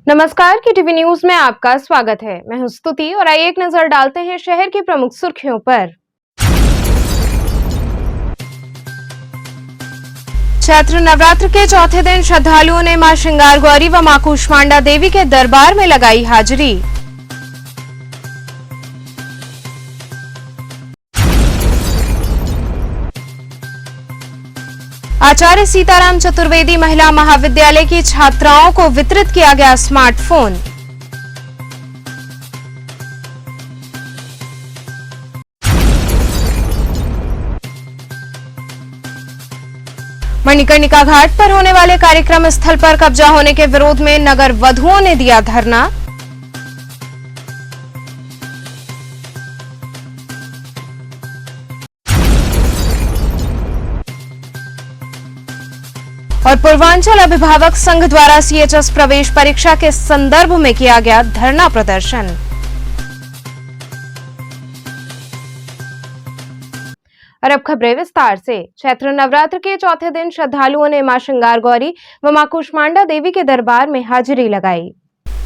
नमस्कार की TV news में आपका स्वागत है। मैं हूं स्तुति और आइए एक नजर डालते हैं शहर की प्रमुख सुर्खियों पर। चैत्र नवरात्र के चौथे दिन श्रद्धालुओं ने मां श्रृंगार गौरी व मां कूष्मांडा देवी के दरबार में लगाई हाजिरी। आचार्य सीताराम चतुर्वेदी महिला महाविद्यालय की छात्राओं को वितरित किया गया स्मार्टफोन। मणिकर्णिका घाट पर होने वाले कार्यक्रम स्थल पर कब्जा होने के विरोध में नगर वधुओं ने दिया धरना। और पूर्वांचल अभिभावक संघ द्वारा सीएचएस प्रवेश परीक्षा के संदर्भ में किया गया धरना प्रदर्शन। और अब खबरें विस्तार से। चैत्र नवरात्र के चौथे दिन श्रद्धालुओं ने मां श्रृंगार गौरी व मां कूष्मांडा देवी के दरबार में हाजिरी लगाई।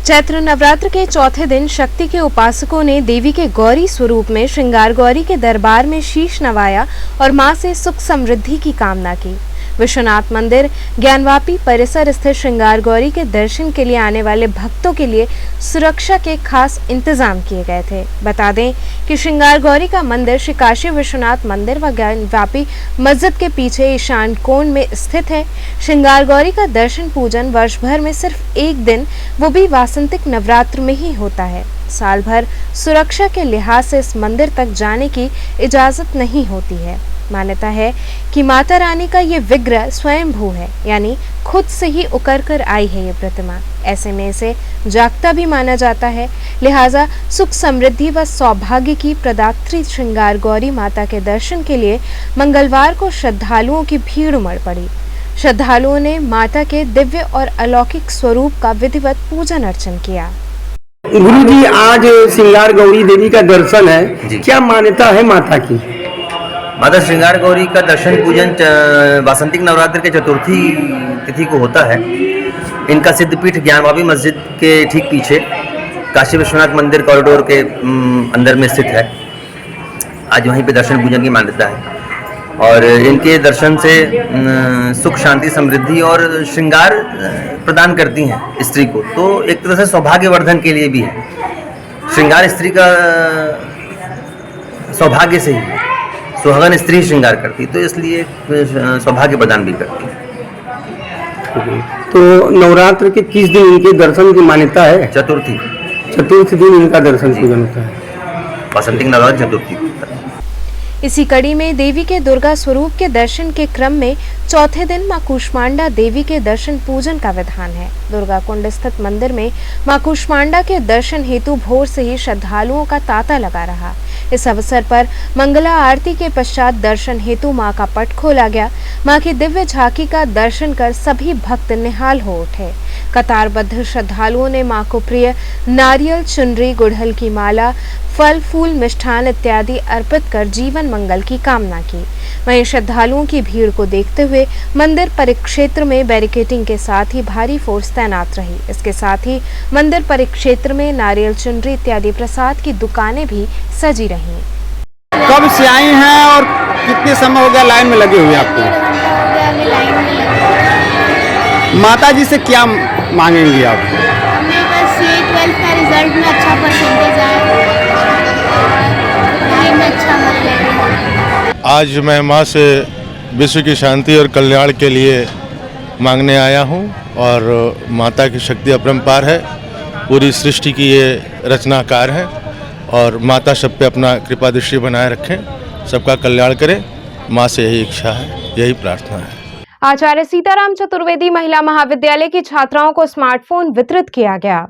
चैत्र नवरात्र के चौथे दिन शक्ति के उपासकों ने देवी के गौरी स्वरूप में श्रृंगार गौरी के दरबार में शीश नवाया और मां से सुख समृद्धि की कामना की। विश्वनाथ मंदिर ज्ञानवापी परिसर स्थित श्रृंगार गौरी के दर्शन के लिए आने वाले भक्तों के लिए सुरक्षा के खास इंतजाम किए गए थे। बता दें कि श्रृंगार गौरी का मंदिर श्री काशी विश्वनाथ मंदिर व ज्ञानवापी मस्जिद के पीछे ईशान कोण में स्थित है। श्रृंगार गौरी का दर्शन पूजन वर्ष भर में सिर्फ एक दिन, वो भी वासंतिक नवरात्र में ही होता है। साल भर सुरक्षा के लिहाज से इस मंदिर तक जाने की इजाजत नहीं होती है। मान्यता है कि माता रानी का ये विग्रह स्वयंभू है, यानी खुद से ही उकर कर आई है ये प्रतिमा। ऐसे में इसे जागता भी माना जाता है, लिहाजा सुख समृद्धि व सौभाग्य की प्रदात्री श्रृंगार गौरी माता के दर्शन के लिए मंगलवार को श्रद्धालुओं की भीड़ उमड़ पड़ी। श्रद्धालुओं ने माता के दिव्य और अलौकिक स्वरूप का विधिवत पूजन अर्चन किया। गुरु जी, आज श्रृंगार गौरी देवी का दर्शन है, क्या मान्यता है माता की? माता श्रृंगार गौरी का दर्शन पूजन वासंतिक नवरात्र के चतुर्थी तिथि को होता है। इनका सिद्धपीठ ज्ञानवापी मस्जिद के ठीक पीछे काशी विश्वनाथ मंदिर कॉरिडोर के अंदर में स्थित है। आज वहीं पे दर्शन पूजन की मान्यता है और इनके दर्शन से सुख शांति समृद्धि और श्रृंगार प्रदान करती हैं स्त्री को, तो एक तरह से सौभाग्यवर्धन के लिए भी है। श्रृंगार स्त्री का सौभाग्य से ही, सुहागन स्त्री श्रृंगार करती, तो इसलिए सौभाग्य प्रदान भी करती है। तो नवरात्र के किस दिन इनके दर्शन की मान्यता है? चतुर्थी दिन इनका दर्शन पूजन होता है। वासंतिक नवरात्र चतुर्थी। इसी कड़ी में देवी के दुर्गा स्वरूप के दर्शन के क्रम में चौथे दिन मां कूष्मांडा देवी के दर्शन पूजन का विधान है। दुर्गा कुंड स्थित मंदिर में मां कूष्मांडा के दर्शन हेतु भोर से ही श्रद्धालुओं का तांता लगा रहा। इस अवसर पर मंगला आरती के पश्चात दर्शन हेतु मां का पट खोला गया। मां की दिव्य झांकी का दर्शन कर सभी भक्त निहाल हो उठे। कतारबद्ध श्रद्धालुओं ने मां को प्रिय नारियल, चुनरी, गुड़हल की माला, फल फूल, मिष्ठान इत्यादि अर्पित कर जीवन मंगल की कामना की। वहीं श्रद्धालुओं की भीड़ को देखते हुए मंदिर परिक्षेत्र में बैरिकेडिंग के साथ ही भारी फोर्स तैनात रही। इसके साथ ही मंदिर परिक्षेत्र में नारियल, चुनरी इत्यादि प्रसाद की दुकानें भी सजी रहीं। कब से आई हैं और कितने समय हो गया लाइन में लगे हुए आपको? माता जी से क्या मांगेंगी आप? हमें बस 12th का रिजल्ट में अच्छा परसेंटेज आए और में अच्छा मन लगे। आज मैं माँ से विश्व की शांति और कल्याण के लिए मांगने आया हूँ और माता की शक्ति अपरंपार है। पूरी सृष्टि की ये रचनाकार है और माता सब पे अपना कृपा दृष्टि बनाए रखें, सबका कल्याण करें। माँ से यही इच्छा है, यही प्रार्थना है। आचार्य सीताराम चतुर्वेदी महिला महाविद्यालय की छात्राओं को स्मार्टफोन वितरित किया गया।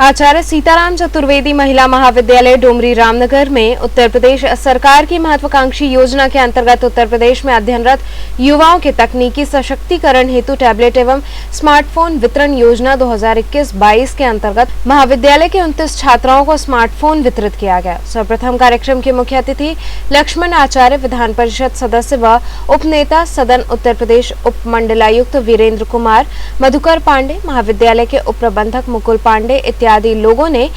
आचार्य सीताराम चतुर्वेदी महिला महाविद्यालय डोमरी रामनगर में उत्तर प्रदेश सरकार की महत्वाकांक्षी योजना के अंतर्गत उत्तर प्रदेश में अध्ययनरत युवाओं के तकनीकी सशक्तिकरण हेतु टैबलेट एवं स्मार्टफोन वितरण योजना 2021-22 के अंतर्गत महाविद्यालय के 29 छात्राओं को स्मार्टफोन वितरित किया गया। सर्वप्रथम कार्यक्रम के मुख्य अतिथि लक्ष्मण आचार्य, विधान परिषद सदस्य व उपनेता सदन उत्तर प्रदेश उप मंडलायुक्त वीरेंद्र कुमार, मधुकर पांडे, महाविद्यालय के उप प्रबंधक मुकुल पांडे इत्यादि लोगों ने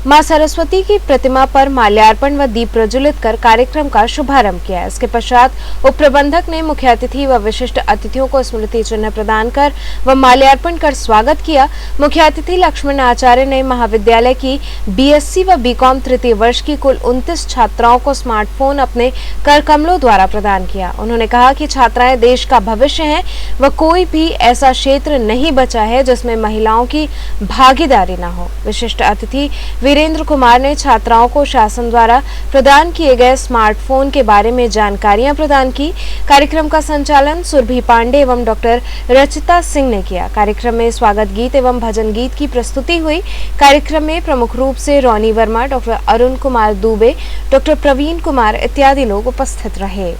मां सरस्वती की प्रतिमा पर माल्यार्पण व दीप प्रज्वलित कर कार्यक्रम का शुभारंभ किया। इसके पश्चात उप प्रबंधक ने मुख्य अतिथि व विशिष्ट अतिथियों को स्मृति चिन्ह प्रदान कर व माल्यार्पण कर स्वागत किया। मुख्य अतिथि लक्ष्मण आचार्य ने महाविद्यालय की बीएससी व बीकॉम तृतीय वर्ष की कुल 29 छात्राओं को स्मार्टफोन अपने कर कमलों द्वारा प्रदान किया। उन्होंने कहा कि छात्राएं देश का भविष्य हैं व कोई भी ऐसा क्षेत्र नहीं बचा है जिसमें महिलाओं की भागीदारी न हो। विशिष्ट अतिथि वीरेंद्र कुमार ने छात्राओं को शासन द्वारा प्रदान किए गए स्मार्टफोन के बारे में जानकारियां प्रदान की। कार्यक्रम का संचालन सुरभि पांडे एवं डॉक्टर रचिता सिंह ने किया। कार्यक्रम में स्वागत गीत एवं भजन गीत की प्रस्तुति हुई। कार्यक्रम में प्रमुख रूप से रोनी वर्मा, डॉक्टर अरुण कुमार दुबे, डॉक्टर प्रवीण कुमार इत्यादि लोग उपस्थित रहे।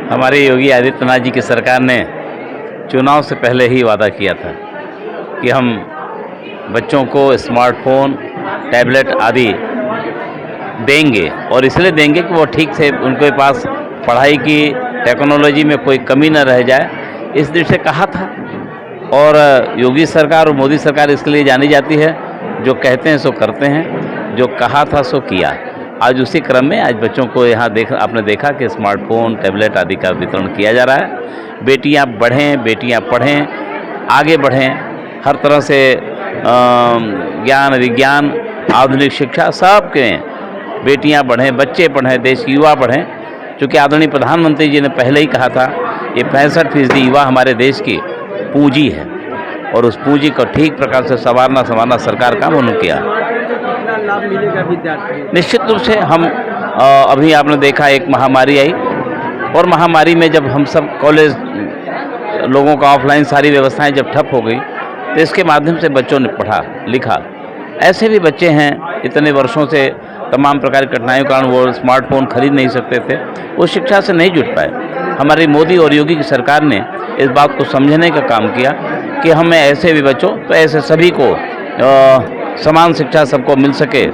हमारे योगी आदित्यनाथ जी की सरकार ने चुनाव से पहले ही वादा किया था कि हम बच्चों को स्मार्टफोन, टैबलेट आदि देंगे, और इसलिए देंगे कि वो ठीक से उनके पास पढ़ाई की टेक्नोलॉजी में कोई कमी न रह जाए, इस दृष्टि से कहा था। और योगी सरकार और मोदी सरकार इसके लिए जानी जाती है, जो कहते हैं सो करते हैं, जो कहा था सो किया। आज उसी क्रम में आज बच्चों को यहाँ आपने देखा कि स्मार्टफोन, टैबलेट आदि का वितरण किया जा रहा है। बेटियाँ बढ़ें, बेटियाँ पढ़ें, आगे बढ़ें, हर तरह से ज्ञान, विज्ञान, आधुनिक शिक्षा सब के बेटियां बढ़ें, बच्चे पढ़ें, देश के युवा बढ़ें। चूँकि आदरणीय प्रधानमंत्री जी ने पहले ही कहा था ये 65% युवा हमारे देश की पूंजी है, और उस पूंजी को ठीक प्रकार से संवारना सरकार का उन्होंने किया। लाभ मिलेगा विद्यार्थी? निश्चित रूप से हम अभी आपने देखा एक महामारी आई, और महामारी में जब हम सब कॉलेज लोगों का ऑफलाइन सारी व्यवस्थाएं जब ठप हो गई, तो इसके माध्यम से बच्चों ने पढ़ा लिखा। ऐसे भी बच्चे हैं इतने वर्षों से तमाम प्रकार की कठिनाइयों के कारण वो स्मार्टफोन खरीद नहीं सकते थे, वो शिक्षा से नहीं जुट पाए। हमारी मोदी और योगी की सरकार ने इस बात को समझने का काम किया कि हमें ऐसे भी बच्चों, तो ऐसे सभी को समान शिक्षा सबको मिल सके,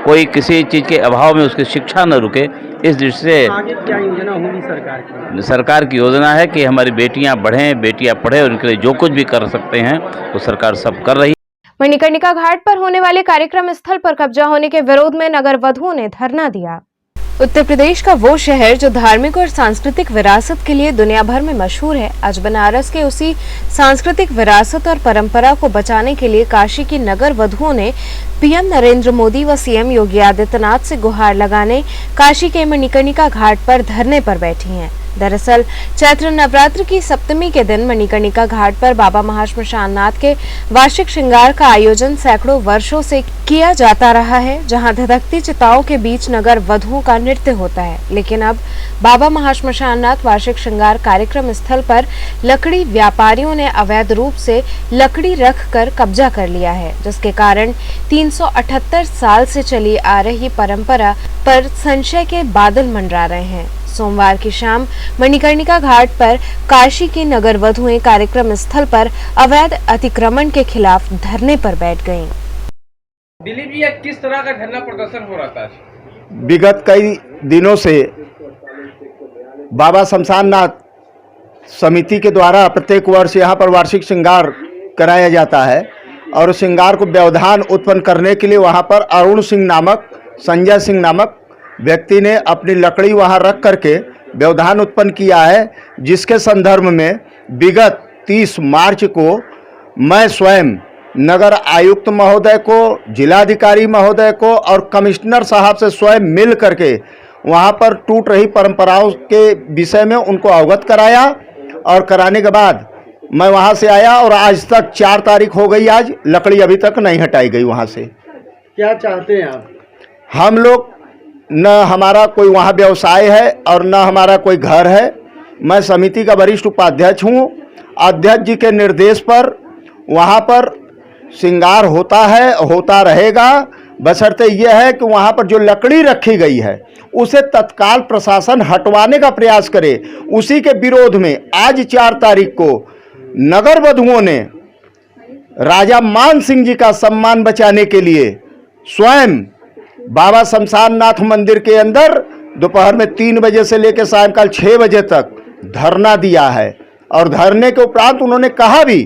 कोई किसी चीज़ के अभाव में उसकी शिक्षा न रुके। इस दृष्टि से आगे क्या योजना होगी सरकार की? सरकार की योजना है कि हमारी बेटियां बढ़ें, बेटियां पढ़ें, और उनके लिए जो कुछ भी कर सकते हैं वो सरकार सब कर रही है। मणिकर्णिका घाट पर होने वाले कार्यक्रम स्थल पर कब्जा होने के विरोध में नगर वधुओं ने धरना दिया। उत्तर प्रदेश का वो शहर जो धार्मिक और सांस्कृतिक विरासत के लिए दुनिया भर में मशहूर है, आज बनारस के उसी सांस्कृतिक विरासत और परंपरा को बचाने के लिए काशी की नगर वधुओं ने पीएम नरेंद्र मोदी व सीएम योगी आदित्यनाथ से गुहार लगाने काशी के मणिकर्णिका घाट पर धरने पर बैठी हैं। दरअसल चैत्र नवरात्र की सप्तमी के दिन मणिकर्णिका घाट पर बाबा महाश्मशाननाथ के वार्षिक श्रृंगार का आयोजन सैकड़ों वर्षों से किया जाता रहा है, जहां धधकती चिताओं के बीच नगर वधुओं का नृत्य होता है। लेकिन अब बाबा महाश्मशाननाथ वार्षिक श्रृंगार कार्यक्रम स्थल पर लकड़ी व्यापारियों ने अवैध रूप से लकड़ी रख कर कब्जा कर लिया है, जिसके कारण 378 साल से चली आ रही परंपरा पर संशय के बादल मंडरा रहे हैं। सोमवार की शाम मणिकर्णिका घाट पर काशी की नगर वधुएं कार्यक्रम स्थल पर अवैध अतिक्रमण के खिलाफ धरने पर बैठ गईं। दिलीप जी, किस तरह का धरना प्रदर्शन हो रहा था? विगत कई दिनों से बाबा शमशाननाथ समिति के द्वारा प्रत्येक वर्ष यहाँ पर वार्षिक श्रृंगार कराया जाता है, और श्रृंगार को व्यवधान उत्पन्न करने के लिए वहाँ पर अरुण सिंह नामक, संजय सिंह नामक व्यक्ति ने अपनी लकड़ी वहां रख करके व्यवधान उत्पन्न किया है, जिसके संदर्भ में विगत 30 मार्च को मैं स्वयं नगर आयुक्त महोदय को, जिलाधिकारी महोदय को और कमिश्नर साहब से स्वयं मिल करके वहां पर टूट रही परंपराओं के विषय में उनको अवगत कराया, और कराने के बाद मैं वहां से आया, और आज तक 4 तारीख हो गई, आज लकड़ी अभी तक नहीं हटाई गई वहां से। क्या चाहते हैं आप? हम लोग न हमारा कोई वहाँ व्यवसाय है और न हमारा कोई घर है। मैं समिति का वरिष्ठ उपाध्यक्ष हूँ। अध्यक्ष जी के निर्देश पर वहाँ पर श्रृंगार होता है, होता रहेगा, बशर्ते यह है कि वहाँ पर जो लकड़ी रखी गई है उसे तत्काल प्रशासन हटवाने का प्रयास करे। उसी के विरोध में आज 4 तारीख को नगर वधुओं ने राजा मान सिंह जी का सम्मान बचाने के लिए स्वयं बाबा शमशान नाथ मंदिर के अंदर दोपहर में 3 बजे से लेकर सायंकाल 6 बजे तक धरना दिया है। और धरने के उपरांत उन्होंने कहा भी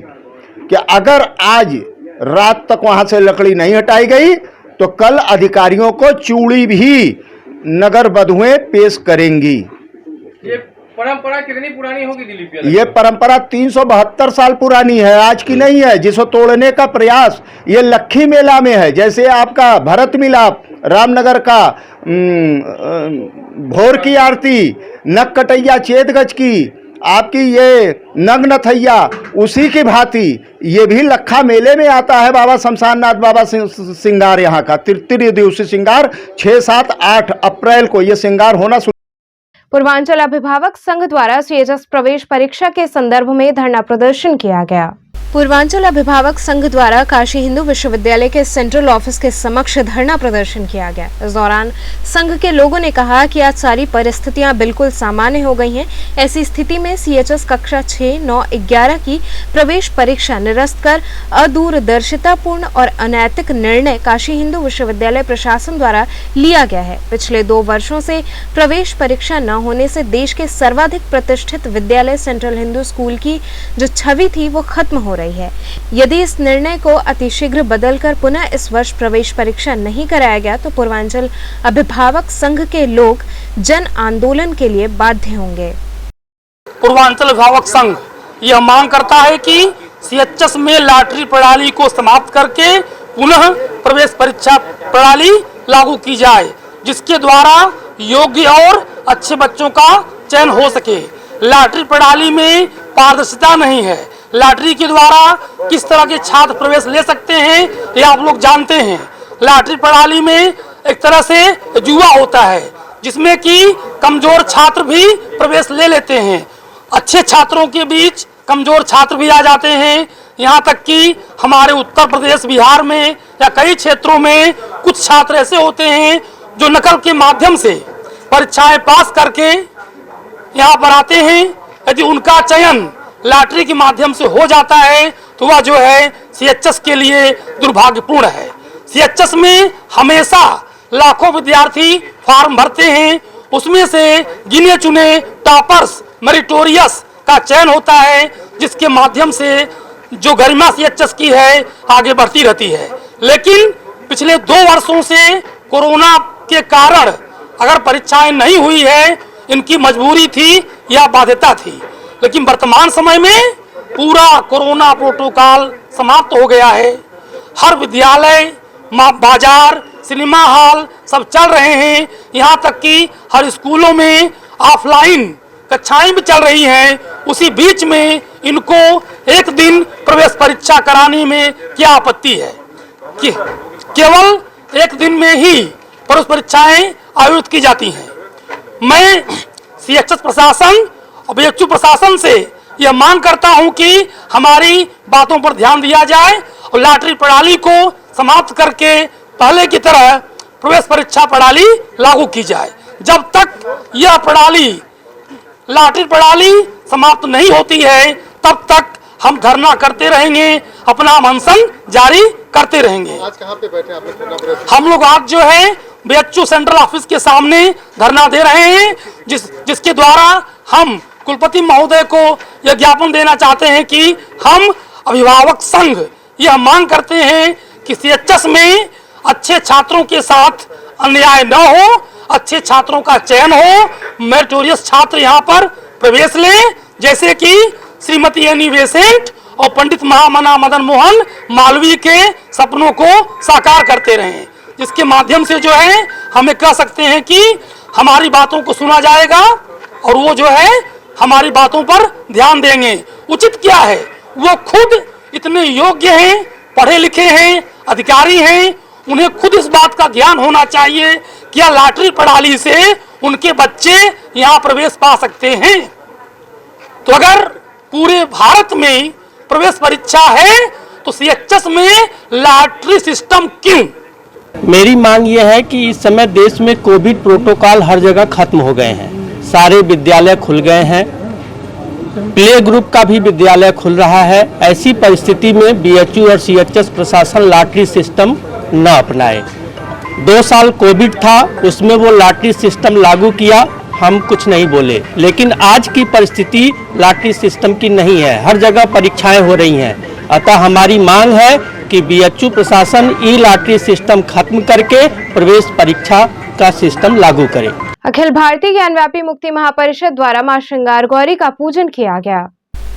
कि अगर आज रात तक वहां से लकड़ी नहीं हटाई गई तो कल अधिकारियों को चूड़ी भी नगर वधुएं पेश करेंगी। ये परंपरा कितनी पुरानी होगी दिलीप जी? ये परंपरा 372 साल पुरानी है, आज की नहीं है, जिसको तोड़ने का प्रयास ये लक्खी मेला में है। जैसे आपका भरत मिलाप, रामनगर का भोर की आरती, नक कटैया चेतगज की, आपकी ये नग्न थैया, उसी की भांति ये भी लखा मेले में आता है। बाबा शमशाननाथ बाबा श्रृंगार यहाँ का त्रिदिवसीय श्रृंगार 6, 7, 8 अप्रैल को ये श्रृंगार होना। पूर्वांचल अभिभावक संघ द्वारा सीएचएस प्रवेश परीक्षा के संदर्भ में धरना प्रदर्शन किया गया। पूर्वांचल अभिभावक संघ द्वारा काशी हिंदू विश्वविद्यालय के सेंट्रल ऑफिस के समक्ष धरना प्रदर्शन किया गया। इस दौरान संघ के लोगों ने कहा कि आज सारी परिस्थितियां बिल्कुल सामान्य हो गई हैं। ऐसी स्थिति में सीएचएस कक्षा 6, 9, 11 की प्रवेश परीक्षा निरस्त कर अदूरदर्शितापूर्ण और अनैतिक निर्णय काशी हिंदू विश्वविद्यालय प्रशासन द्वारा लिया गया है। पिछले 2 वर्षों से प्रवेश परीक्षा न होने से देश के सर्वाधिक प्रतिष्ठित विद्यालय सेंट्रल हिंदू स्कूल की जो छवि थी वो खत्म हो रही है। यदि इस निर्णय को अतिशीघ्र बदलकर पुनः इस वर्ष प्रवेश परीक्षा नहीं कराया गया तो पूर्वांचल अभिभावक संघ के लोग जन आंदोलन के लिए बाध्य होंगे। पूर्वांचल अभिभावक संघ यह मांग करता है कि सीएचएस में लॉटरी प्रणाली को समाप्त करके पुनः प्रवेश परीक्षा प्रणाली लागू की जाए, जिसके द्वारा योग्य और अच्छे बच्चों का चयन हो सके। लॉटरी प्रणाली में पारदर्शिता नहीं है। लॉटरी के द्वारा किस तरह के छात्र प्रवेश ले सकते हैं ये आप लोग जानते हैं। लॉटरी प्रणाली में एक तरह से जुआ होता है, जिसमें कि कमजोर छात्र भी प्रवेश ले लेते हैं। अच्छे छात्रों के बीच कमजोर छात्र भी आ जाते हैं। यहाँ तक कि हमारे उत्तर प्रदेश, बिहार में या कई क्षेत्रों में कुछ छात्र ऐसे होते हैं जो नकल के माध्यम से परीक्षाएं पास करके यहाँ पर आते हैं। यदि उनका चयन लॉटरी के माध्यम से हो जाता है तो वह जो है सीएचएस के लिए दुर्भाग्यपूर्ण है। सीएचएस में हमेशा लाखों विद्यार्थी फॉर्म भरते हैं, उसमें से गिने चुने टॉपर्स, मेरिटोरियस का चयन होता है, जिसके माध्यम से जो गरिमा सीएचएस की है आगे बढ़ती रहती है। लेकिन पिछले 2 वर्षों से कोरोना के कारण अगर परीक्षाएं नहीं हुई है, इनकी मजबूरी थी या बाध्यता थी। लेकिन वर्तमान समय में पूरा कोरोना प्रोटोकॉल समाप्त हो गया है। हर विद्यालय, बाजार, सिनेमा हॉल सब चल रहे हैं। यहाँ तक कि हर स्कूलों में ऑफलाइन कक्षाएं भी चल रही हैं। उसी बीच में इनको एक दिन प्रवेश परीक्षा कराने में क्या आपत्ति है कि केवल एक दिन में ही प्रवेश परीक्षाएं आयोजित की जाती हैं। मैं सीएचएस प्रशासन और बीएचयू प्रशासन से यह मांग करता हूं कि हमारी बातों पर ध्यान दिया जाए और लॉटरी प्रणाली को समाप्त करके पहले की तरह प्रवेश परीक्षा प्रणाली लागू की जाए। जब तक यह प्रणाली, लॉटरी प्रणाली समाप्त नहीं होती है, तब तक हम धरना करते रहेंगे, अपना अनशन जारी करते रहेंगे। आज कहाँ पे बैठे आप? हम लोग आज जो है बीएचयू सेंट्रल ऑफिस के सामने धरना दे रहे हैं, जिसके द्वारा हम कुलपति महोदय को यह ज्ञापन देना चाहते हैं कि हम अभिभावक संघ यह मांग करते हैं कि सीएचएस में अच्छे छात्रों के साथ अन्याय न हो, अच्छे छात्रों का चयन हो, मेरिटोरियस छात्र यहाँ पर प्रवेश लें, जैसे कि श्रीमती एनी बेसेंट और पंडित महामना मदन मोहन मालवीय के सपनों को साकार करते रहें। जिसके माध्यम से जो है हमें कह सकते हैं कि हमारी बातों को सुना जाएगा और वो जो है हमारी बातों पर ध्यान देंगे। उचित क्या है, वो खुद इतने योग्य हैं, पढ़े लिखे हैं, अधिकारी हैं, उन्हें खुद इस बात का ज्ञान होना चाहिए कि यह लॉटरी प्रणाली से उनके बच्चे यहाँ प्रवेश पा सकते हैं। तो अगर पूरे भारत में प्रवेश परीक्षा है तो सीएचएस में लॉटरी सिस्टम क्यों? मेरी मांग ये है कि इस समय देश में कोविड प्रोटोकॉल हर जगह खत्म हो गए हैं, सारे विद्यालय खुल गए हैं, प्ले ग्रुप का भी विद्यालय खुल रहा है। ऐसी परिस्थिति में बीएचयू और सीएचएस प्रशासन लॉटरी सिस्टम न अपनाए। 2 साल कोविड था, उसमें वो लॉटरी सिस्टम लागू किया, हम कुछ नहीं बोले, लेकिन आज की परिस्थिति लॉटरी सिस्टम की नहीं है, हर जगह परीक्षाएं हो रही हैं। अतः हमारी मांग है कि बीएचयू प्रशासन ई लॉटरी सिस्टम खत्म करके प्रवेश परीक्षा का सिस्टम लागू करे। अखिल भारतीय ज्ञानव्यापी मुक्ति महापरिषद द्वारा मां श्रृंगार गौरी का पूजन किया गया।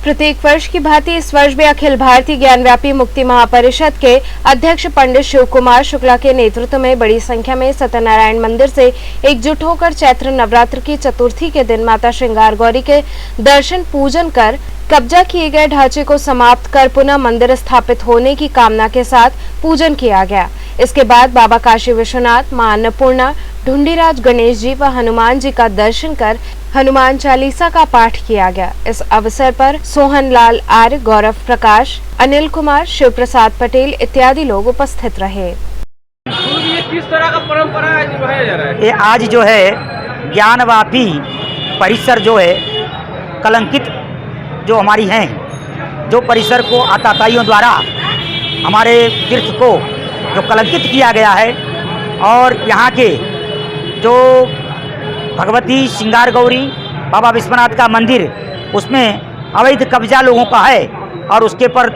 प्रत्येक वर्ष की भांति इस वर्ष भी अखिल भारतीय ज्ञानव्यापी मुक्ति महापरिषद के अध्यक्ष पंडित शिव कुमार शुक्ला के नेतृत्व में बड़ी संख्या में सत्यनारायण मंदिर से एकजुट होकर चैत्र नवरात्र की चतुर्थी के दिन माता श्रृंगार गौरी के दर्शन पूजन कर कब्जा किए गए ढांचे को समाप्त कर पुनः मंदिर स्थापित होने की कामना के साथ पूजन किया गया। इसके बाद बाबा काशी विश्वनाथ, मां अन्नपूर्णा, ढूंढीराज गणेश जी व हनुमान जी का दर्शन कर हनुमान चालीसा का पाठ किया गया। इस अवसर पर सोहन लाल आर्य, गौरव प्रकाश, अनिल कुमार, शिव प्रसाद पटेल इत्यादि लोग उपस्थित रहे। ये किस तरह का परंपरा आज निभाया जा रहा है? ये आज जो है ज्ञानवापी परिसर जो है कलंकित जो हमारी हैं, जो परिसर को आताताइयों द्वारा हमारे तीर्थ को जो कलंकित किया गया है और यहाँ के जो भगवती श्रृंगार गौरी बाबा विश्वनाथ का मंदिर, उसमें अवैध कब्जा लोगों का है और उसके पर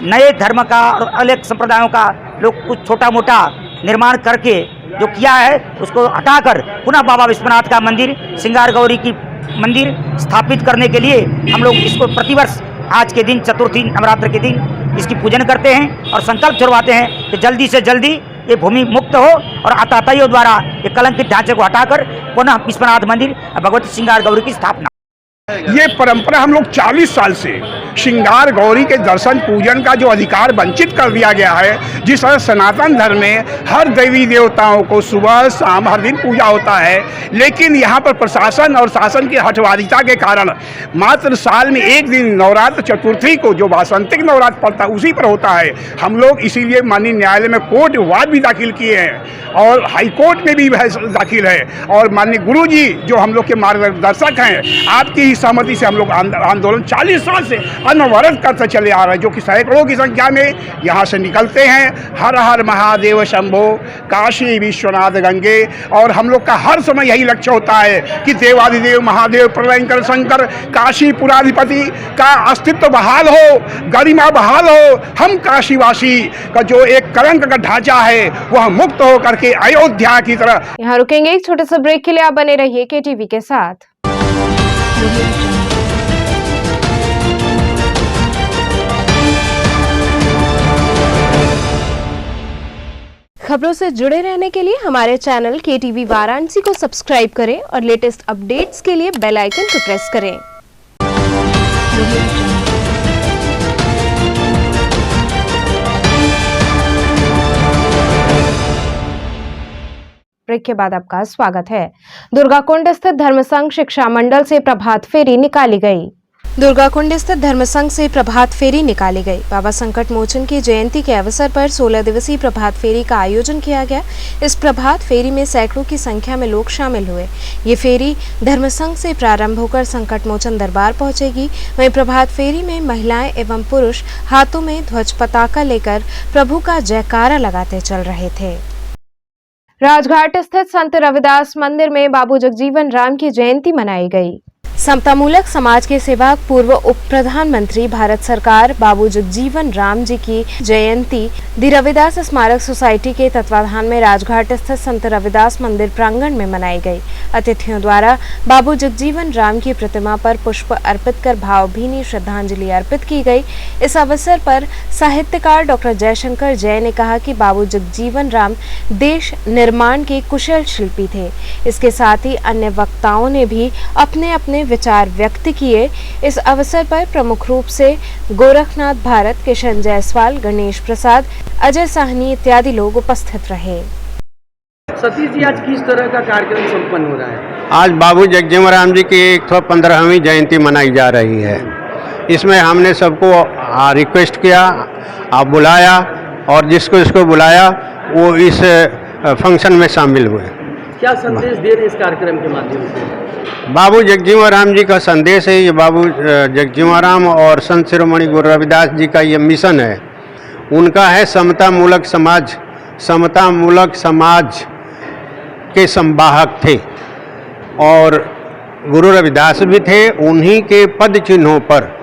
नए धर्म का और अलग संप्रदायों का लोग कुछ छोटा मोटा निर्माण करके जो किया है उसको हटाकर पुनः बाबा विश्वनाथ का मंदिर, श्रृंगार गौरी की मंदिर स्थापित करने के लिए हम लोग इसको प्रतिवर्ष आज के दिन चतुर्थी नवरात्र के दिन इसकी पूजन करते हैं और संकल्प छुड़वाते हैं कि जल्दी से जल्दी ये भूमि मुक्त हो और आताताइयों द्वारा ये कलंकित ढांचे को हटाकर पुनः विश्वनाथ मंदिर भगवती श्रृंगार गौरी की स्थापना। ये परंपरा हम लोग 40 साल से श्रृंगार गौरी के दर्शन पूजन का जो अधिकार वंचित कर दिया गया है। जिस तरह सनातन धर्म में हर देवी देवताओं को सुबह शाम हर दिन पूजा होता है, लेकिन यहाँ पर प्रशासन और शासन की हठवादिता के कारण मात्र साल में एक दिन नवरात्र चतुर्थी को जो वासंतिक नवरात्र पड़ता है उसी पर होता है। हम लोग इसीलिए माननीय न्यायालय में कोर्ट वाद भी दाखिल किए हैं और हाई कोर्ट में भी दाखिल है और माननीय गुरु जी जो हम लोग के मार्गदर्शक हैं, आपकी सहमति से हम लोग आंदोलन 40 साल से अनवरत करते चले आ रहे हैं, जो कि सैकड़ों की संख्या में यहाँ से निकलते हैं। हर हर महादेव शंभो, काशी विश्वनाथ गंगे। और हम लोग का हर समय यही लक्ष्य होता है कि देवादिदेव महादेव प्रलयंकर शंकर काशी पुराधिपति का अस्तित्व बहाल हो, गरिमा बहाल हो। हम काशीवासी का जो एक कलंक का ढांचा है वह मुक्त हो करके अयोध्या की तरह। यहाँ रुकेंगे एक छोटे से ब्रेक के लिए, आप बने रहिए KTV के साथ। खबरों से जुड़े रहने के लिए हमारे चैनल KTV वाराणसी को सब्सक्राइब करें और लेटेस्ट अपडेट्स के लिए बेल आइकन को प्रेस करें। ब्रेक के बाद आपका स्वागत है। दुर्गाकुंड स्थित धर्मसंघ शिक्षा मंडल से प्रभात फेरी निकाली गई। दुर्गाकुंड स्थित धर्मसंघ से प्रभात फेरी निकाली गई। बाबा संकट मोचन की जयंती के अवसर पर 16 दिवसीय प्रभात फेरी का आयोजन किया गया। इस प्रभात फेरी में सैकड़ों की संख्या में लोग शामिल हुए। ये फेरी धर्मसंघ से प्रारंभ होकर संकट मोचन दरबार पहुंचेगी। वहीं प्रभात फेरी में महिलाएं एवं पुरुष हाथों में ध्वज पताका लेकर प्रभु का जयकारा लगाते चल रहे थे। राजघाट स्थित संत रविदास मंदिर में बाबू जगजीवन राम की जयंती मनाई गई। समतामूलक समाज के सेवक पूर्व उप प्रधानमंत्री भारत सरकार बाबू जगजीवन राम जी की जयंती दी रविदास स्मारक सोसाइटी के तत्वाधान में राजघाट स्थित संत रविदास मंदिर प्रांगण में मनाई गई। अतिथियों द्वारा बाबू जगजीवन राम की प्रतिमा पर पुष्प अर्पित कर भावभीनी श्रद्धांजलि अर्पित की गई। इस अवसर पर साहित्यकार डॉक्टर जयशंकर जय ने कहा कि बाबू जगजीवन राम देश निर्माण के कुशल शिल्पी थे। इसके साथ ही अन्य वक्ताओं ने भी अपने अपने विचार व्यक्त किए। इस अवसर पर प्रमुख रूप से गोरखनाथ भारत, किशन जायसवाल, गणेश प्रसाद, अजय साहनी इत्यादि लोग उपस्थित रहे। सतीश जी, आज किस तरह का कार्यक्रम संपन्न हो रहा है? आज बाबू जगजीवन राम जी की 115वीं जयंती मनाई जा रही है। इसमें हमने सबको रिक्वेस्ट किया, बुलाया और जिसको इसको बुलाया वो इस फंक्शन में शामिल हुए। क्या संदेश दे रहे इस कार्यक्रम के माध्यम से? बाबू जगजीवन राम जी का संदेश है। ये बाबू जगजीवन राम और संत शिरोमणि गुरु रविदास जी का ये मिशन है। उनका है समतामूलक समाज। समतामूलक समाज के संवाहक थे और गुरु रविदास भी थे। उन्हीं के पद चिन्हों पर,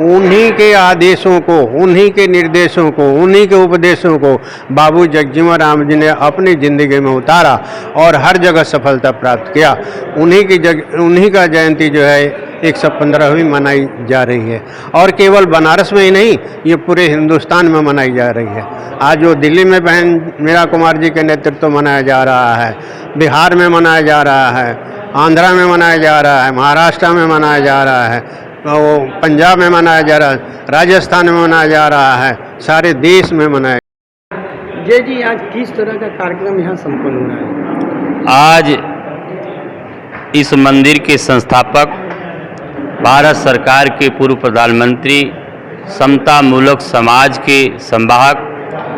उन्हीं के आदेशों को, उन्हीं के निर्देशों को, उन्हीं के उपदेशों को बाबू जगजीवन राम जी ने अपनी ज़िंदगी में उतारा और हर जगह सफलता प्राप्त किया। उन्हीं का जयंती जो है 115वीं मनाई जा रही है और केवल बनारस में ही नहीं, ये पूरे हिंदुस्तान में मनाई जा रही है। आज वो दिल्ली में बहन मीरा कुमार जी के नेतृत्व मनाया जा रहा है, बिहार में मनाया जा रहा है, आंध्रा में मनाया जा रहा है, महाराष्ट्र में मनाया जा रहा है, वो पंजाब में मनाया जा रहा है, राजस्थान में मनाया जा रहा है, सारे देश में मनाया। जय जी, आज किस तरह का कार्यक्रम यहाँ संपन्न हो रहा है? आज इस मंदिर के संस्थापक, भारत सरकार के पूर्व प्रधानमंत्री, समतामूलक समाज के संवाहक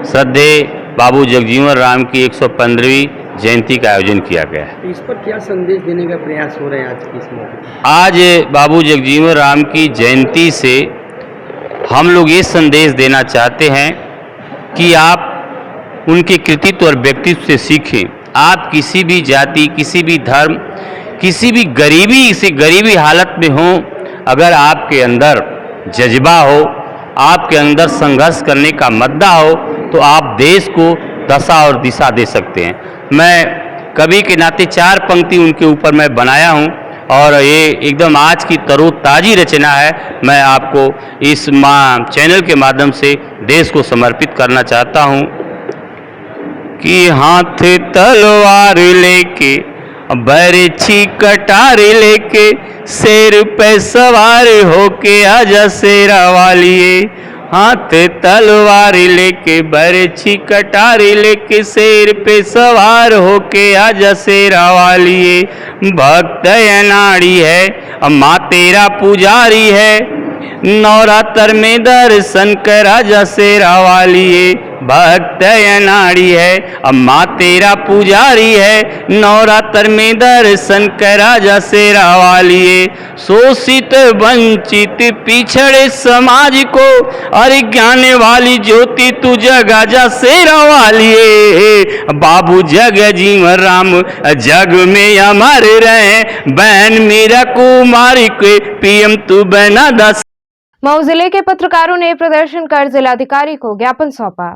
श्रद्धेय बाबू जगजीवन राम की 115वीं जयंती का आयोजन किया गया है। इस पर क्या संदेश देने का प्रयास हो रहा है आज की इस मौके? आज बाबू जगजीवन राम की जयंती से हम लोग ये संदेश देना चाहते हैं कि आप उनके कृतित्व और व्यक्तित्व से सीखें। आप किसी भी जाति, किसी भी धर्म, किसी भी गरीबी हालत में हो, अगर आपके अंदर जज्बा हो, आपके अंदर संघर्ष करने का मद्दा हो, तो आप देश को दशा और दिशा दे सकते हैं। मैं कवि के नाते 4 पंक्ति उनके ऊपर मैं बनाया हूं और ये एकदम आज की तरोताजी रचना है। मैं आपको इस चैनल के माध्यम से देश को समर्पित करना चाहता हूं कि हाथ तलवार लेके, बरछी कटार लेके, शेर पे सवार होके आजा शेरा वालिए। हाथ तलवार लेके, बरछी कटार लेके, शेर पे सवार होके आजा शेरा वालिए। भक्त अनाड़ी है, माँ तेरा पुजारी है, नवरात्र में दर्शन कर आजा शेरा वालिए। भक्त अनाड़ी है, अम्मा तेरा पुजारी है, नवरात्र में दर्शन कर आजा शेरा वालिए। शोषित वंचित पिछड़े समाज को अरे ज्ञान वाली ज्योति तू जगा जा शेरा वालिए। बाबू जगजीवन राम जग में अमर रहे, बहन मीरा कुमारी के पीएम तू बना दस। मऊ जिले के पत्रकारों ने प्रदर्शन कर जिलाधिकारी को ज्ञापन सौंपा।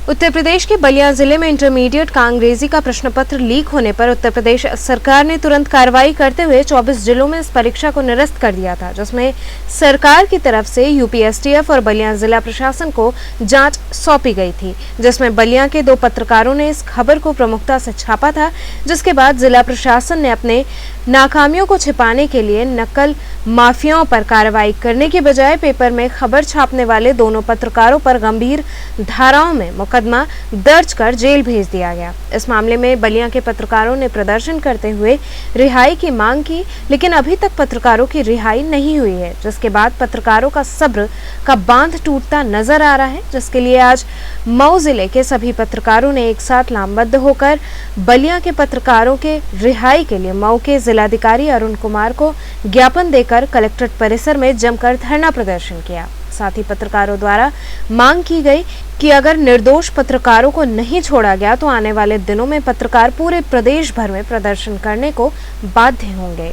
उत्तर प्रदेश के बलिया जिले में इंटरमीडिएट का अंग्रेजी का प्रश्न पत्र लीक होने पर उत्तर प्रदेश सरकार ने तुरंत कार्रवाई करते हुए 24 जिलों में इस परीक्षा को निरस्त कर दिया था, जिसमें सरकार की तरफ से यूपीएसटीएफ और बलिया जिला प्रशासन को जांच सौंपी गई थी, जिसमें बलिया के 2 पत्रकारों ने इस खबर को प्रमुखता से छापा था, जिसके बाद जिला प्रशासन ने अपने नाकामियों को छिपाने के लिए नकल माफियाओं पर कार्रवाई करने के बजाय पेपर में खबर छापने वाले दोनों पत्रकारों पर गंभीर धाराओं में मुकदमा दर्ज कर जेल भेज दिया गया। इस मामले में बलिया के पत्रकारों ने प्रदर्शन करते हुए रिहाई की मांग की, लेकिन अभी तक पत्रकारों की रिहाई नहीं हुई है, जिसके बाद पत्रकारों का सब्र का बांध टूटता नजर आ रहा है, जिसके लिए आज मऊ जिले के सभी पत्रकारों ने एक साथ लामबद्ध होकर बलिया के पत्रकारों के रिहाई के लिए मऊ के जिलाधिकारी अरुण कुमार को ज्ञापन देकर कलेक्ट्रेट परिसर में जमकर धरना प्रदर्शन किया। साथ ही पत्रकारों द्वारा मांग की गई कि अगर निर्दोष पत्रकारों को नहीं छोड़ा गया तो आने वाले दिनों में पत्रकार पूरे प्रदेश भर में प्रदर्शन करने को बाध्य होंगे।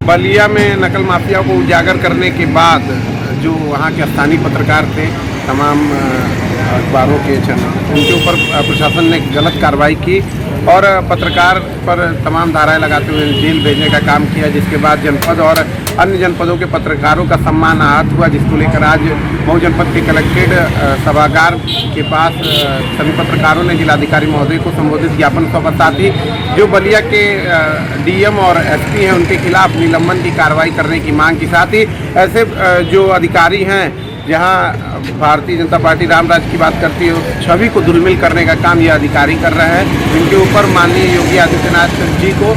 बलिया में नकल माफिया को उजागर करने के बाद जो वहाँ के स्थानीय पत्रकार थे, तमाम अखबारों के उनके ऊपर प्रशासन ने गलत कार्रवाई की और पत्रकार पर तमाम धाराएं लगाते हुए जेल भेजने का काम किया, जिसके बाद जनपद और अन्य जनपदों के पत्रकारों का सम्मान आहत हुआ, जिसको लेकर आज मऊ जनपद के कलेक्ट्रेट सभागार के पास सभी पत्रकारों ने जिलाधिकारी महोदय को संबोधित ज्ञापन सौंपा। साथ ही जो बलिया के डीएम और एसपी हैं उनके खिलाफ निलंबन की कार्रवाई करने की मांग की। साथ ही ऐसे जो अधिकारी हैं जहां भारतीय जनता पार्टी रामराज की बात करती है, उस छवि को दुर्मिल करने का काम ये अधिकारी कर रहे हैं, इनके ऊपर माननीय योगी आदित्यनाथ जी को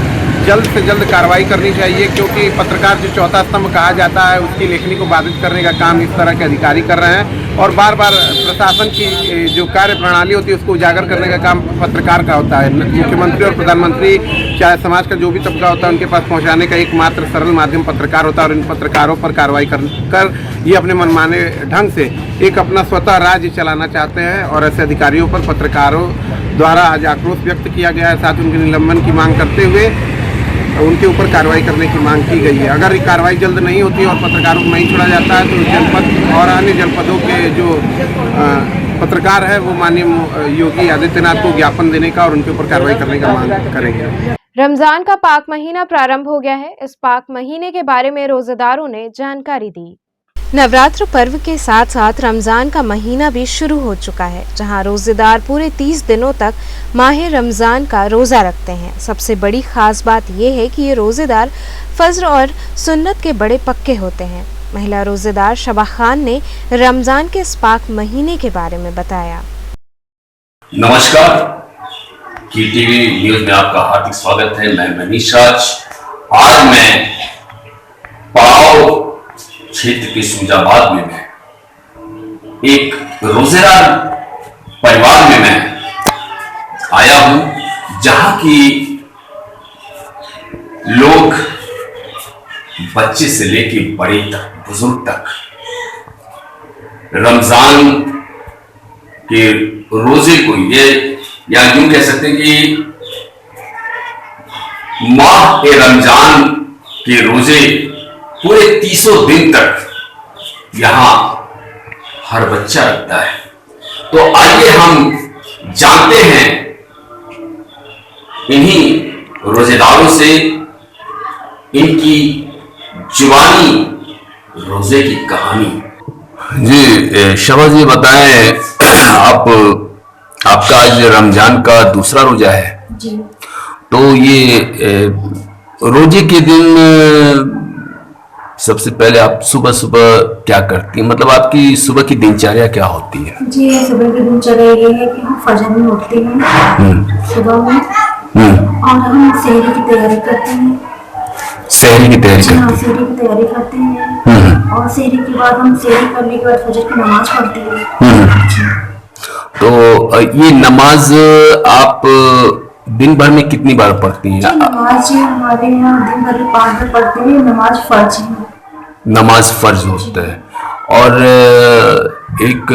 जल्द से जल्द कार्रवाई करनी चाहिए, क्योंकि पत्रकार जो चौथा स्तंभ कहा जाता है उसकी लेखनी को बाधित करने का काम इस तरह के अधिकारी कर रहे हैं और बार बार प्रशासन की जो कार्य प्रणाली होती है उसको उजागर करने का काम पत्रकार का होता है। मुख्यमंत्री और प्रधानमंत्री चाहे समाज का जो भी तबका होता है उनके पास पहुंचाने का एकमात्र सरल माध्यम पत्रकार होता है और इन पत्रकारों पर कार्रवाई कर ये अपने मनमाने ढंग से एक अपना स्वतः राज्य चलाना चाहते हैं और ऐसे अधिकारियों पर पत्रकारों द्वारा आज आक्रोश व्यक्त किया गया है। साथ उनके निलंबन की मांग करते हुए उनके ऊपर कार्रवाई करने की मांग की गई है। अगर ये कार्रवाई जल्द नहीं होती और पत्रकारों को नहीं छोड़ा जाता है तो जनपद और अन्य जनपदों के जो पत्रकार है वो माननीय योगी आदित्यनाथ को ज्ञापन देने का और उनके ऊपर कार्रवाई करने का मांग करेंगे। रमजान का पाक महीना प्रारंभ हो गया है। इस पाक महीने के बारे में रोजेदारों ने जानकारी दी। नवरात्र पर्व के साथ साथ रमजान का महीना भी शुरू हो चुका है, जहां रोजेदार पूरे 30 दिनों तक माह रमजान का रोजा रखते हैं। सबसे बड़ी खास बात यह है कि ये रोजेदार फज्र और सुन्नत के बड़े पक्के होते हैं। महिला रोजेदार शबा खान ने रमजान के इस पाक महीने के बारे में बताया। नमस्कार, KTV न्यूज में आपका हार्दिक स्वागत है। मैं मनीष राज। आज मैं पड़ाव क्षेत्र के सुजाबाद में मैं एक रोजेदार परिवार में मैं आया हूं, जहां की लोग बच्चे से लेके बड़े तक बुजुर्ग तक रमजान के रोजे को ये या यूं कह सकते हैं कि माह के रमजान के रोजे पूरे 30 दिन तक यहां हर बच्चा रखता है। तो आइए हम जानते हैं इन्हीं रोजेदारों से इनकी जुबानी रोजे की कहानी। जी शबा जी बताएं, आपका आज रमजान का दूसरा रोजा है जी। तो ये रोजे के दिन सबसे पहले आप सुबह सुबह क्या करती हैं, मतलब आपकी सुबह की दिनचर्या क्या होती है? जी, सुबह की दिनचर्या ये है कि हम फजर में उठते हैं सुबह में और हम सहरी की तैयारी करते हैं। सहरी की तैयारी करते हैं? सहरी की तैयारी करते हैं और सहरी के बाद हम सहरी करने के बाद फजर की नमाज पढ़ते हैं। तो ये नमाज आप दिन भर में कितनी बार पढ़ती हैं? नमाज हमारे यहाँ दिन भर में 5 बार पढ़ते हैं। नमाज फर्ज है। नमाज फर्ज होता है। और एक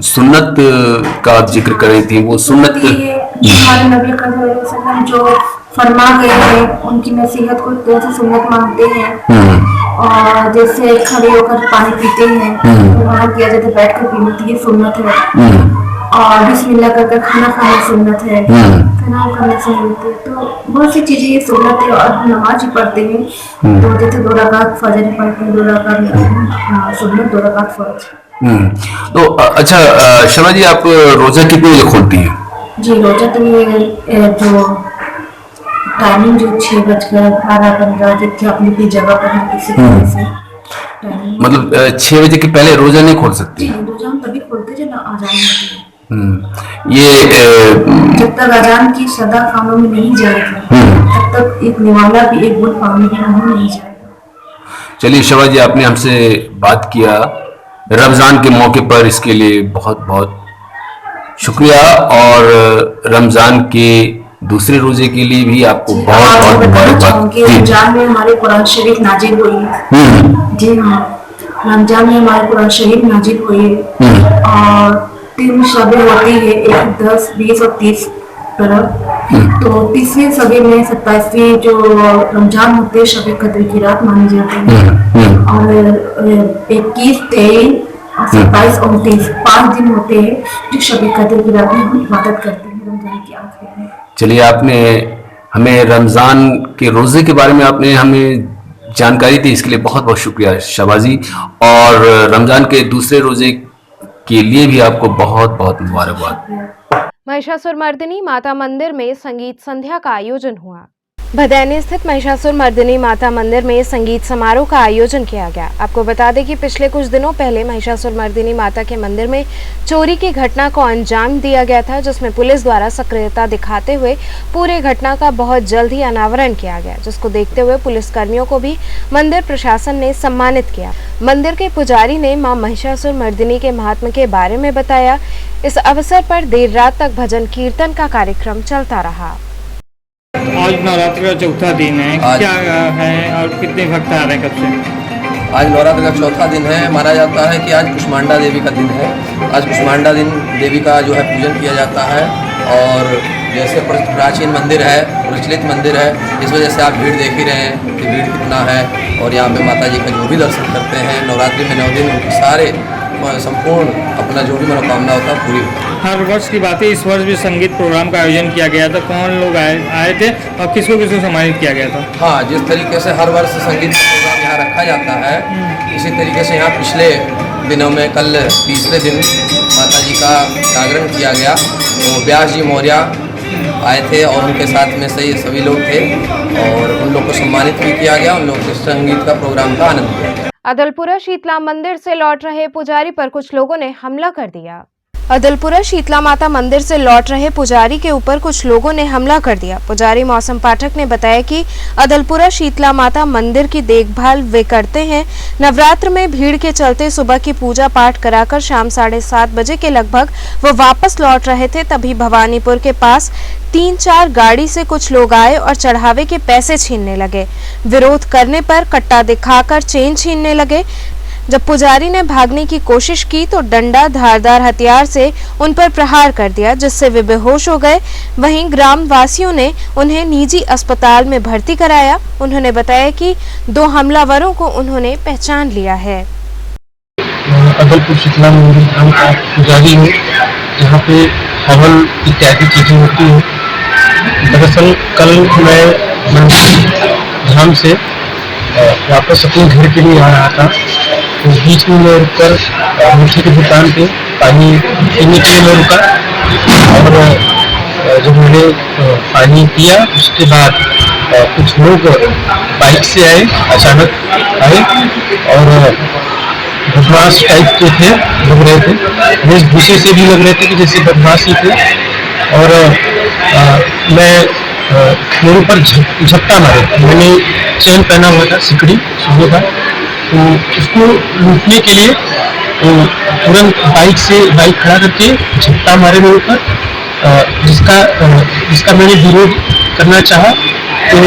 सुन्नत का आप जिक्र कर रही थी, वो सुन्नत हमारे नबी करीम जो फरमा गए हैं उनकी नसीहत को जैसे सुन्नत मानते हैं और जैसे खड़े होकर पानी पीते हैं वहाँ किया जाता है, बैठ कर पीना, ये सुन्नत है। और बिस्मिल्लाह कर खाना खाना सुन्नत है, खाना खाना सुन्नत है। तो बहुत सी चीजें ये सुन्नत है और हम नमाज ही पढ़ते हैं। तो जैसे 2 रकात फजर पढ़ते हैं, 2 रकात सुन्नत, 2 रकात फर्ज। तो अच्छा शबा जी, आप रोजा कितने बजे खोलती हैं? जी, रोजा तो ये जो टाइमिंग जो 6:18-15 जितने अपनी अपनी जगह पर है किसी तरह से मतलब 6 बजे के पहले रोजा नहीं खोल सकती? रोजा हम तभी खोलते जब अजान होती है। ये जब तक अजान की सदा कानों में नहीं जाएगी तब तक एक निवाला भी एक बुल पानी के मुंह नहीं जाएगा। चलिए शबा जी, आपने हमसे बात किया रमजान के मौके पर, इसके लिए बहुत बहुत शुक्रिया। और रमजान के दूसरे रोजे के लिए भी आपको बहुत बहुत मुबारकबाद। रमजान में हमारे कुरान शरीफ नाजिल हुई है। जी हाँ, रमजान में हमारे कुरान शरीफ नाजिल हुई है और 3 शबे होती है, 1, 10, 20 और 30 तरफ। तो 30वें शबे में 27वीं जो रमजान होते हैं शबे कद्र की रात मानी जाती है और 21, 23, 27 और 29 5 दिन होते हैं जो शबे कद्र की रात में हम इबादत करते हैं रमजान की आखिर में। चलिए, आपने हमें रमजान के रोजे के बारे में आपने हमें जानकारी दी, इसके लिए बहुत बहुत शुक्रिया शबाजी। और रमजान के दूसरे रोजे के लिए भी आपको बहुत बहुत मुबारकबाद। महिषासुर मर्दिनी माता मंदिर में संगीत संध्या का आयोजन हुआ। भदैनी स्थित महिषासुर मर्दिनी माता मंदिर में संगीत समारोह का आयोजन किया गया। आपको बता दें कि पिछले कुछ दिनों पहले महिषासुर मर्दिनी माता के मंदिर में चोरी की घटना को अंजाम दिया गया था, जिसमें पुलिस द्वारा सक्रियता दिखाते हुए पूरे घटना का बहुत जल्द ही अनावरण किया गया, जिसको देखते हुए पुलिस कर्मियों को भी मंदिर प्रशासन ने सम्मानित किया। मंदिर के पुजारी ने मां महिषासुर मर्दिनी के महात्म्य के बारे में बताया। इस अवसर पर देर रात तक भजन कीर्तन का कार्यक्रम चलता रहा। आज नवरात्र का चौथा दिन है, क्या है और कितने भक्त आ रहे हैं, कब से? आज नवरात्र का चौथा दिन है। माना जाता है कि आज कुष्मांडा देवी का दिन है। आज कुष्मांडा देवी का जो है पूजन किया जाता है और जैसे प्राचीन मंदिर है, प्रचलित मंदिर है, इस वजह से आप भीड़ देख ही रहे हैं कि भीड़ कितना है। और यहाँ पे माता जी का जो भी दर्शन करते हैं, नवरात्रि में 9 दिन उनके सारे संपूर्ण अपना जो भी मनोकामना होता है पूरी होती है। हर वर्ष की बात है, इस वर्ष भी संगीत प्रोग्राम का आयोजन किया गया था। कौन लोग आए थे और किसको किसको सम्मानित किया गया था? हाँ, जिस तरीके से हर वर्ष संगीत प्रोग्राम यहाँ रखा जाता है, इसी तरीके से यहाँ पिछले दिनों में कल तीसरे दिन माता जी का जागरण किया गया। तो व्यास जी मौर्य आए थे और उनके साथ में से सभी लोग थे और उन लोग को सम्मानित भी किया गया। उन लोग के संगीत का प्रोग्राम का आनंद लिया गया। अदलपुरा शीतला मंदिर से लौट रहे पुजारी पर कुछ लोगों ने हमला कर दिया। अदलपुरा शीतला माता मंदिर से लौट रहे पुजारी के ऊपर कुछ लोगों ने हमला कर दिया। पुजारी मौसम पाठक ने बताया कि अदलपुरा शीतला माता मंदिर की देखभाल वे करते हैं। नवरात्र में भीड़ के चलते सुबह की पूजा पाठ कराकर शाम 7:30 बजे के लगभग वो वापस लौट रहे थे, तभी भवानीपुर के पास 3-4 गाड़ी से कुछ लोग आए और चढ़ावे के पैसे छीनने लगे। विरोध करने पर कट्टा दिखाकर चेन छीनने लगे। जब पुजारी ने भागने की कोशिश की तो डंडा धारदार हथियार से उन पर प्रहार कर दिया, जिससे वे बेहोश हो गए। वहीं ग्राम वासियों ने उन्हें निजी अस्पताल में भर्ती कराया। उन्होंने बताया कि 2 हमलावरों को उन्होंने पहचान लिया है। अदलपुर शीतला मंदिर धाम का पुजारी हूँ, जहाँ पे हवन इत्यादि चीजें होती हैं। दरअसल कल मैं मंदिर धाम से वापस अपने घर के लिए आ रहा था, तो बीच में मैं रुककर मीठे की दुकान पे पानी पीने के लिए मैं रुका और जब मैंने पानी पिया उसके बाद कुछ लोग बाइक से आए, अचानक आए और बदमाश टाइप के थे, लग रहे थे, वेशभूषे से भी लग रहे थे कि जैसे बदमाश ही थे। और मेरे ऊपर झपटा मारे। मैंने चैन पहना हुआ था, सिकड़ी सुबह का, तो उसको लूटने के लिए तुरंत बाइक खड़ा करके झपटा मारे मेरे ऊपर, जिसका मैंने विरोध करना चाहा। तो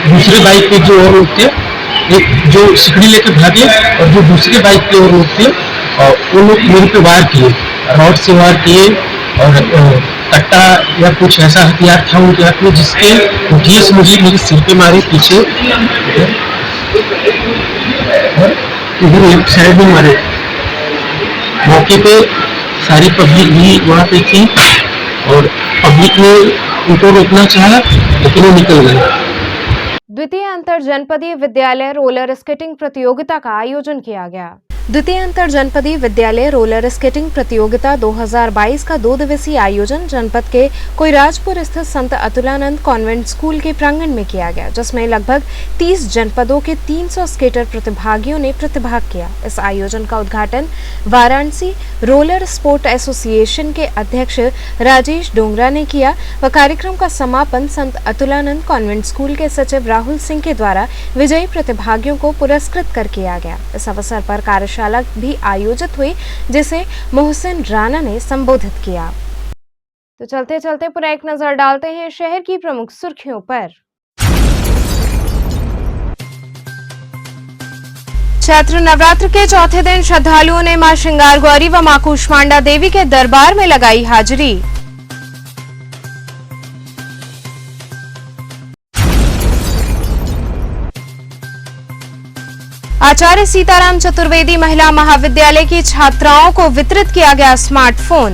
दूसरे बाइक पे जो और लोग थे, एक जो सिकड़ी लेकर भागे और जो दूसरे बाइक पे और लोग थे, वो लोग मेरे पे वार किए, रॉड से वार किए और कट्टा या कुछ ऐसा हथियार था उनके हाथ में, जिसके गैस मुझे मेरे सिर पे मारे पीछे और इधर लेफ्ट साइड में मारे। मौके पे सारी पब्लिक भी वहाँ पे थी और पब्लिक ने उनको रोकना चाहा, लेकिन वो निकल गए। द्वितीय अंतर जनपदीय विद्यालय रोलर स्केटिंग प्रतियोगिता का आयोजन किया गया। द्वितीय अंतर जनपदीय विद्यालय रोलर स्केटिंग प्रतियोगिता 2022 का 2 दिवसीय आयोजन जनपद के कोइराजपुर स्थित संत अतुलानंद कॉन्वेंट स्कूल के प्रांगण में किया गया, जिसमें लगभग 30 जनपदों के 300 स्केटर प्रतिभागियों ने प्रतिभाग किया। इस आयोजन का उद्घाटन वाराणसी रोलर स्पोर्ट एसोसिएशन के अध्यक्ष राजेश डोंगरा ने किया व कार्यक्रम का समापन संत अतुलानंद कॉन्वेंट स्कूल के सचिव राहुल सिंह के द्वारा विजयी प्रतिभागियों को पुरस्कृत कर किया गया। इस अवसर पर कार्यशाला भी आयोजित हुई, जिसे मोहसिन राणा ने संबोधित किया। तो चलते चलते पूरा एक नजर डालते हैं शहर की प्रमुख सुर्खियों पर। चैत्र नवरात्र के चौथे दिन श्रद्धालुओं ने मां श्रृंगार गौरी व मां कूष्मांडा देवी के दरबार में लगाई हाजिरी। आचार्य सीताराम चतुर्वेदी महिला महाविद्यालय की छात्राओं को वितरित किया गया स्मार्टफोन।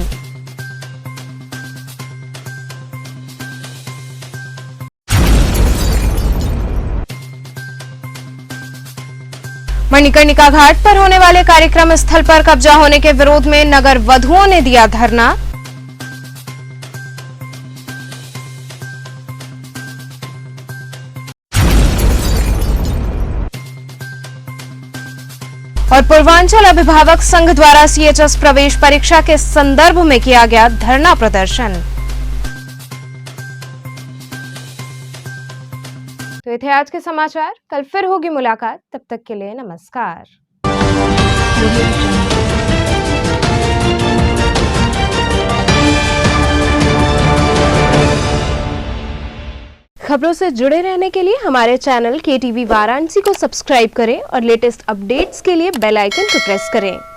मणिकर्णिका घाट पर होने वाले कार्यक्रम स्थल पर कब्जा होने के विरोध में नगर वधुओं ने दिया धरना। और पूर्वांचल अभिभावक संघ द्वारा CHS प्रवेश परीक्षा के संदर्भ में किया गया धरना प्रदर्शन। तो ये थे आज के समाचार। कल फिर होगी मुलाकात, तब तक के लिए नमस्कार। खबरों से जुड़े रहने के लिए हमारे चैनल KTV वाराणसी को सब्सक्राइब करें और लेटेस्ट अपडेट्स के लिए बेल आइकन को प्रेस करें।